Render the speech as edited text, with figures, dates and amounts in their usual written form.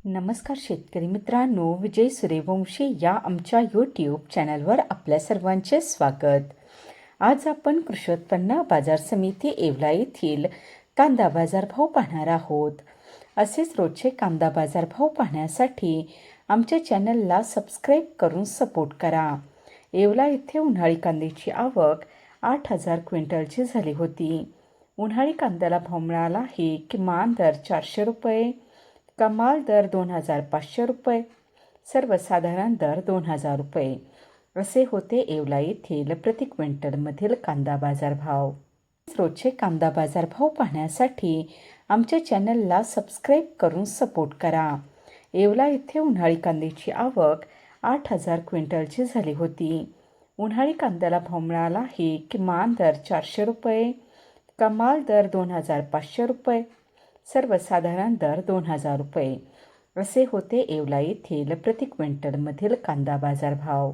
नमस्कार शेतकरी मित्रांनो, विजय सूर्यवंशी या आमच्या यूट्यूब चॅनलवर आपल्या सर्वांचे स्वागत. आज आपण कृषी उत्पन्न बाजार समिती येवला येथील कांदा बाजारभाव पाहणार आहोत. असेच रोजचे कांदा बाजारभाव पाहण्यासाठी आमच्या चॅनलला सबस्क्राईब करून सपोर्ट करा. येवला येथे उन्हाळी कांद्याची आवक 8,000 क्विंटलची झाली होती. उन्हाळी कांद्याला भाव मिळाला आहे. किमान दर 400 रुपये, कमाल दर 2,500 रुपये, सर्वसाधारण दर 2,000 रुपये असे होते येवला येथील प्रति क्विंटलमधील कांदा बाजारभाव. रोजचे कांदा बाजारभाव पाहण्यासाठी आमच्या चॅनलला सबस्क्राईब करून सपोर्ट करा. येवला येथे उन्हाळी कांद्याची आवक 8,000 क्विंटलची झाली होती. उन्हाळी कांद्याला भाव मिळाला आहे. किमान दर 400 रुपये, कमाल दर 2,500 रुपये, सर्वसाधारण दर 2,000 रुपये असे होते येवला येथील प्रति क्विंटलमधील कांदा बाजारभाव.